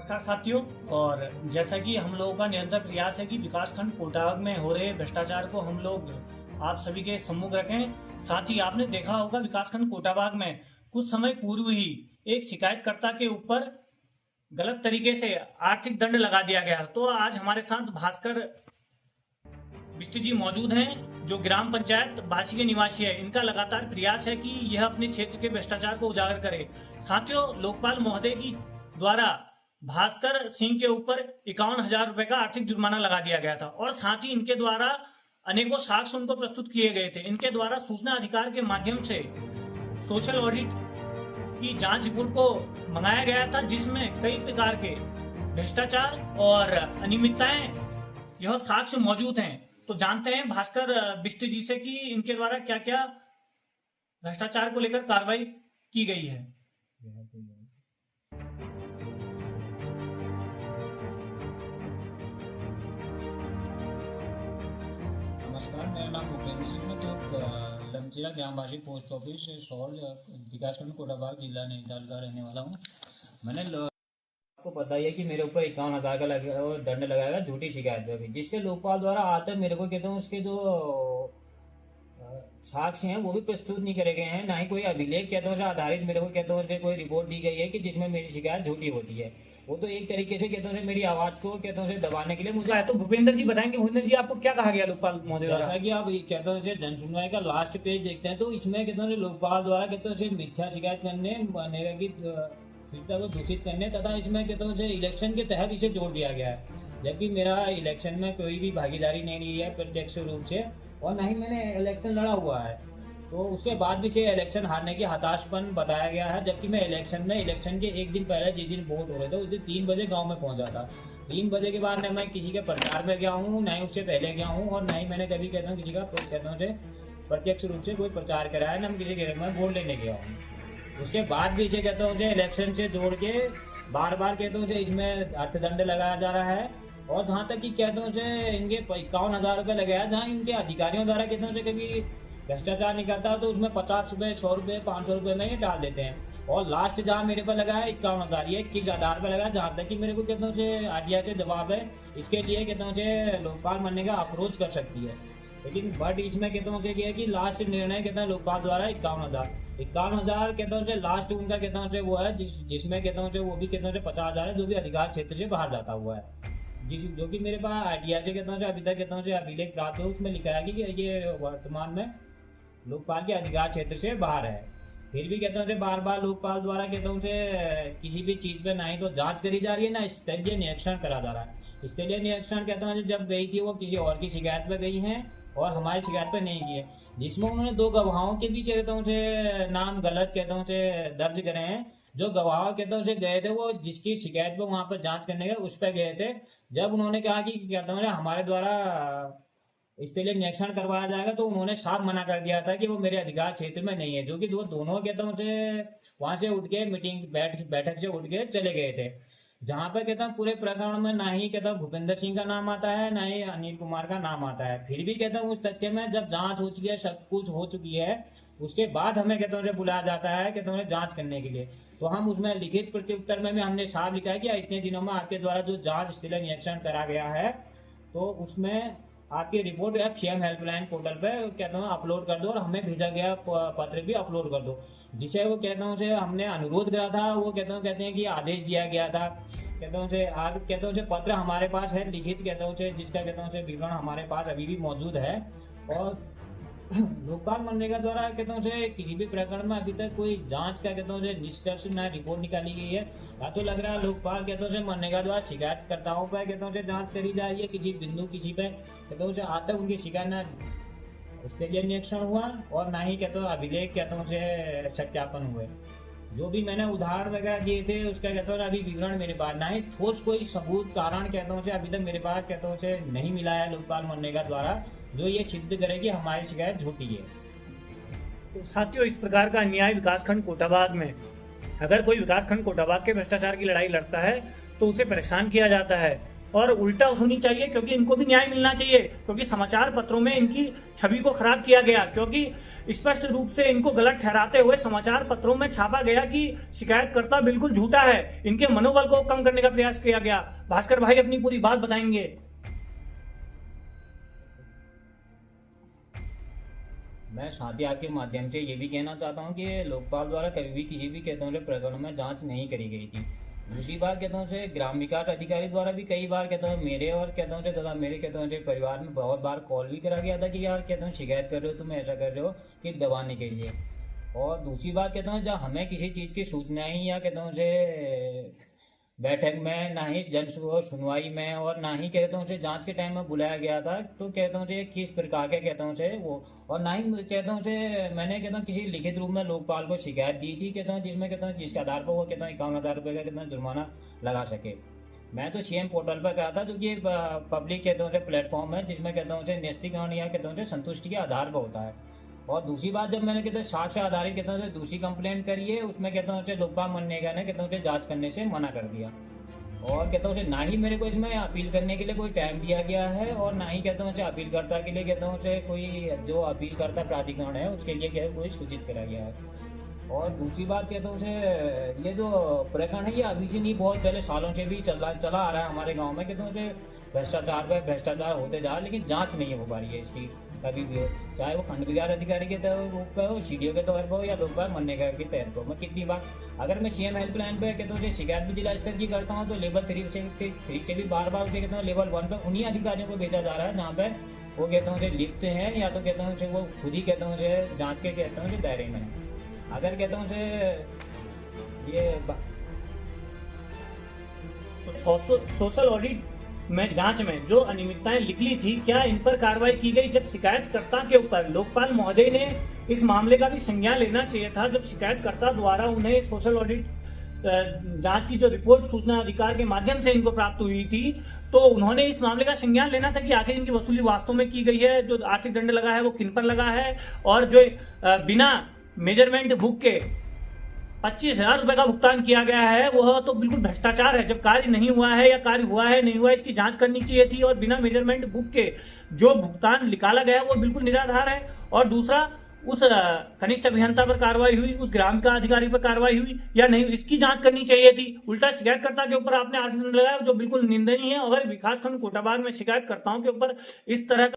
नमस्कार साथियों। और जैसा कि हम लोगों का निरंतर प्रयास है कि विकासखंड कोटाबाग में हो रहे भ्रष्टाचार को हम लोग आप सभी के सम्मुख रखें। साथ ही आपने देखा होगा विकासखंड कोटाबाग में कुछ समय पूर्व ही एक शिकायतकर्ता के ऊपर गलत तरीके से आर्थिक दंड लगा दिया गया। तो आज हमारे साथ भास्कर बिष्ट जी मौजूद हैं, जो ग्राम पंचायत बासी के निवासी है। इनका लगातार प्रयास है कि यह अपने क्षेत्र के भ्रष्टाचार को उजागर करे। साथियों, लोकपाल महोदय की द्वारा भास्कर सिंह के ऊपर 51,000 रुपए का आर्थिक जुर्माना लगा दिया गया था और साथ ही इनके द्वारा अनेकों साक्ष्य उनको प्रस्तुत किए गए थे। इनके द्वारा सूचना अधिकार के माध्यम से सोशल ऑडिट की जांच रिपोर्ट को मंगाया गया था, जिसमें कई प्रकार के भ्रष्टाचार और अनियमितताएं यह साक्ष्य मौजूद हैं। तो जानते हैं भास्कर बिष्ट जी से कि इनके द्वारा क्या क्या भ्रष्टाचार को लेकर कार्रवाई की गई है। नमस्कार, मेरा नाम भूपेंद्र सिंह है। तो लमचीरा ग्रामवासी पोस्ट ऑफिस शहर विकासखंड कोटाबाग जिला नैनीताल का रहने वाला हूँ। मैंने आपको पता ही है कि मेरे ऊपर 51,000 का दंड लगाएगा झूठी शिकायत पे भी, जिसके लोकपाल द्वारा आते मेरे को कहते हैं उसके जो साक्ष्य हैं वो भी प्रस्तुत नहीं करे गए हैं, ना ही कोई अभिलेख कहते हैं आधारित मेरे को कहते हैं कोई रिपोर्ट दी गई है कि जिसमें मेरी शिकायत झूठी होती है। वो तो एक तरीके से कहते हैं मेरी आवाज को कहते हैं दबाने के लिए मुझे। तो भूपेंद्र जी बताएंगे, भूपेंद्र जी आपको क्या कहा गया लोकपाल महोदय द्वारा? जैसा कि आप कहते हैं जन सुनवाई का लास्ट पेज देखते हैं तो इसमें कहते हैं लोकपाल द्वारा कहते हैं मिथ्या शिकायत करने, मनरेगा की शुद्धता को दूषित करने तथा इसमें कहते हैं इलेक्शन के तहत इसे जोड़ दिया गया है, जबकि मेरा इलेक्शन में कोई भी भागीदारी नहीं ली है प्रत्यक्ष रूप से, और न ही मैंने इलेक्शन लड़ा हुआ है। तो उसके बाद भी से इलेक्शन हारने की हताशपन बताया गया है, जबकि मैं इलेक्शन के एक दिन पहले जिस दिन वोट हो रहे थे उस दिन 3 बजे गांव में पहुंचा था। 3 बजे के बाद न मैं किसी के प्रचार में गया हूं, न ही उससे पहले गया हूं, और न ही मैंने कभी कहता हूँ किसी का कहता हूँ प्रत्यक्ष रूप से कोई प्रचार कराया, न किसी के में वोट लेने गया हूँ। उसके बाद भी इसे कहता हूँ इलेक्शन से जोड़ के बार बार कहता हूँ इसमें अर्थदंड लगाया जा रहा है। और जहाँ तक कि कहता हूँ इनके 51,000 रुपये लगाया, जहाँ इनके अधिकारियों द्वारा कहता हूँ कभी भ्रष्टाचार नहीं करता तो उसमें 50 रुपये, 100 रुपये, 500 रुपये में ही डाल देते हैं। और लास्ट जहाँ मेरे पर लगा है 51,000, ये किस आधार पर लगा, जहाँ तक कि मेरे को कहता हूँ आरटीआई से जवाब है, इसके लिए कहता हूँ लोकपाल बनने का अप्रोच कर सकती है। लेकिन बट इसमें कहता हूँ ये कि लास्ट निर्णय कहता है लोकपाल द्वारा 51,000 कहता हूँ लास्ट उनका कहता हूँ वो है, जिसमें कहता हूँ वो भी कहता हूँ 50,000 है, जो भी अधिकार क्षेत्र से बाहर जाता हुआ है, जो कि मेरे पास आरटीआई से कहता हूँ अभी तक कहता हूँ अभिलेख प्राप्त हो, उसमें लिखा है कि ये वर्तमान में लोकपाल के अधिकार क्षेत्र से बाहर है। फिर भी कहता हूँ बार बार लोकपाल द्वारा कहता हूँ किसी भी चीज पे ना ही तो जांच करी जा रही है, ना स्थलीय निरीक्षण करा जा रहा है। स्थलीय निरीक्षण कहता हूँ जब गई थी वो किसी और की शिकायत पे गई है और हमारी शिकायत पे नहीं की है, जिसमें उन्होंने 2 गवाहों के भी कहता हूँ नाम गलत कहता हूँ दर्ज करे हैं। जो गवाह कहता हूँ गए थे वो जिसकी शिकायत पे वहां पर जांच करने गए उस पर गए थे। जब उन्होंने कहा कि कहता हूँ हमारे द्वारा स्थलीय निरीक्षण करवाया जाएगा, तो उन्होंने साफ मना कर दिया था कि वो मेरे अधिकार क्षेत्र में नहीं है, जो कि वो दोनों कहता हूँ वहां से उठ के बैठक से उठ के चले गए थे। जहां पर कहता हूँ पूरे प्रकरण में ना ही कहता हूँ भूपेंद्र सिंह का नाम आता है, ना ही अनिल कुमार का नाम आता है। फिर भी कहता हूँ उस तथ्य में जब जांच हो चुकी है, सब कुछ हो चुकी है, उसके बाद हमें कहता हूँ बुलाया जाता है कहता हूँ जांच करने के लिए। तो हम उसमें लिखित प्रत्युत्तर में भी हमने साफ लिखा है कि इतने दिनों में आपके द्वारा जो जांच स्थलीय निरीक्षण करा गया है, तो उसमें आपकी रिपोर्ट आप सीएम हेल्पलाइन पोर्टल पे कहता हूँ अपलोड कर दो, और हमें भेजा गया पत्र भी अपलोड कर दो, जिसे वो कहता हूँ हमने अनुरोध करा था। वो कहते हैं कि आदेश दिया गया था, कहता हूँ आज कहता हूँ पत्र हमारे पास है लिखित, कहता हूँ जिसका कहता हूँ विवरण हमारे पास अभी भी मौजूद है। और लोकपाल मनरेगा द्वारा कहता हूँ किसी भी प्रकरण में अभी तक कोई जांच का कहता हूँ निष्कर्ष न रिपोर्ट निकाली गई है। या तो लग रहा है लोकपाल कहता हूँ मनरेगा द्वारा शिकायतकर्ताओं पर कहता हूँ जांच करी जा रही है, किसी बिंदु किसी पे कहता हूँ आज तक उनकी शिकायत न स्थलीय निरीक्षण हुआ और ना ही कहता हूँ अभिलेख कहता हूँ सत्यापन हुए। जो भी मैंने उदाहरण वगैरह दिए थे उसका कहता हूँ अभी विवरण मेरे पास ना ही ठोस कोई सबूत कारण कहता हूँ अभी तक मेरे पास कहता हूँ नहीं मिला है लोकपाल मनरेगा द्वारा, जो ये सिद्ध करे कि हमारी शिकायत झूठी है। तो साथियों, इस प्रकार का अन्याय विकासखंड कोटाबाग में, अगर कोई विकासखंड कोटाबाग के भ्रष्टाचार की लड़ाई लड़ता है तो उसे परेशान किया जाता है, और उल्टा होनी चाहिए, क्योंकि इनको भी न्याय मिलना चाहिए। क्योंकि समाचार पत्रों में इनकी छवि को खराब किया गया, क्योंकि स्पष्ट रूप से इनको गलत ठहराते हुए समाचार पत्रों में छापा गया कि शिकायतकर्ता बिल्कुल झूठा है। इनके मनोबल को कम करने का प्रयास किया गया। भास्कर भाई अपनी पूरी बात बताएंगे। मैं साथी आपके माध्यम से ये भी कहना चाहता हूँ कि लोकपाल द्वारा कभी भी किसी भी कहते हैं प्रकरणों में जांच नहीं करी गई थी। दूसरी बात कहता हूँ से ग्राम विकास अधिकारी द्वारा भी कई बार कहता हूँ मेरे और कहता हूँ तथा मेरे कहता हूँ परिवार में बहुत बार कॉल भी करा गया था कि यार कहता हूँ शिकायत कर रहे हो, तुम ऐसा कर रहे हो कि दबाने के लिए। और दूसरी बात कहता हूँ जब हमें किसी चीज़ की सूचनाएं या कहता हूँ से बैठक में, ना ही जन सुनवाई में और ना ही कहता हूँ से जांच के टाइम में बुलाया गया था, तो कहता हूँ से किस प्रकार के कहता हूँ से वो, और ना ही कहता हूँ से मैंने कहता हूँ किसी लिखित रूप में लोकपाल को शिकायत दी थी कहता हूँ जिसमें कहता हूँ जिसके आधार पर वो कहता हूँ 51,000 रुपये का कहता हूँ जुर्माना लगा सके। मैं तो सीएम पोर्टल पर कहा था, जो कि पब्लिक कहता हूँ से प्लेटफॉर्म है जिसमें कहता हूँ से निश्चितीकरण या कहता हूँ से संतुष्टि के आधार पर होता है। और दूसरी बात जब मैंने कहते हैं साक्ष्य आधारित कहता हूँ दूसरी कंप्लेंट करी है, उसमें कहता हूँ लोकपाल मनरेगा ने कहता हूँ जांच करने से मना कर दिया। और कहता हूँ ना ही मेरे को इसमें अपील करने के लिए कोई टाइम दिया गया है और ना ही कहता हूँ अपीलकर्ता के लिए कहता हूँ कोई जो अपीलकर्ता प्राधिकरण है उसके लिए क्या कोई सूचित करा गया है। और दूसरी बात कहता हूँ ये जो प्रकरण है ये अभी से नहीं, बहुत पहले सालों से भी चला आ रहा है हमारे गाँव में। कहता हूँ भ्रष्टाचार पर भ्रष्टाचार होते जा रहा है, लेकिन जाँच नहीं हो पा रही है इसकी कभी भी हो, चाहे वो खंड विकास अधिकारी के रूप पर हो, सीडीओ के तौर पर हो या लोकपाल मनरेगा के तहत हो। मैं कितनी बार अगर मैं सीएम हेल्पलाइन पे कहता हूँ शिकायत भी जिला स्तर की करता हूँ तो लेवल 3 से भी बार बार कहता हूँ लेवल 1 पे उन्हीं अधिकारियों को भेजा जा रहा है जहाँ पे वो कहता हूँ लिप्त हैं या तो कहता हूँ वो खुद ही कहता हूँ जाँच के कहता हूँ दायरे में है। अगर कहता हूँ ये सोशल ऑडिट में जांच में जो अनियमितताएं निकली थी, क्या इन पर कार्रवाई की गई? जब शिकायतकर्ता के ऊपर लोकपाल महोदय ने इस मामले का भी संज्ञान लेना चाहिए था। जब शिकायतकर्ता द्वारा उन्हें सोशल ऑडिट जांच की जो रिपोर्ट सूचना अधिकार के माध्यम से इनको प्राप्त हुई थी, तो उन्होंने इस मामले का संज्ञान लेना था कि आखिर इनकी वसूली वास्तव में की गई है, जो आर्थिक दंड लगा है वो किन पर लगा है, और जो बिना मेजरमेंट बुक के 25,000 रुपए का भुगतान किया गया है वह तो बिल्कुल भ्रष्टाचार है। जब कार्य नहीं हुआ है या कार्य हुआ है नहीं हुआ है इसकी जांच करनी चाहिए थी, और बिना मेजरमेंट बुक के जो भुगतान निकाला गया है वो बिल्कुल निराधार है। और दूसरा, उस कनिष्ठ अभियंता पर कार्रवाई हुई, उस ग्राम का अधिकारी पर कार्रवाई हुई या नहीं, इसकी जांच करनी चाहिए थी। उल्टा शिकायतकर्ता के ऊपर आपने आर्थिक दंड लगाया जो बिल्कुल निंदनीय है। अगर विकासखंड कोटाबाग में शिकायतकर्ताओं के ऊपर इस तरह